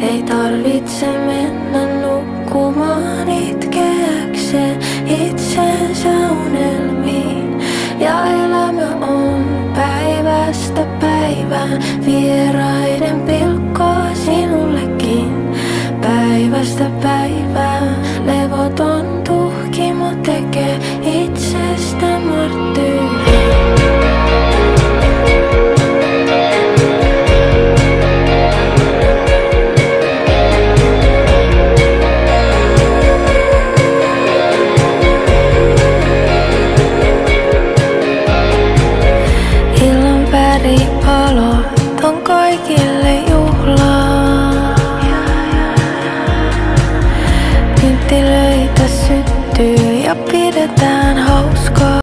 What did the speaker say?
Ei tarvitse mennä nukkumaan itkeäkseen itsensä unelmiin. Ja elämä on päivästä päivään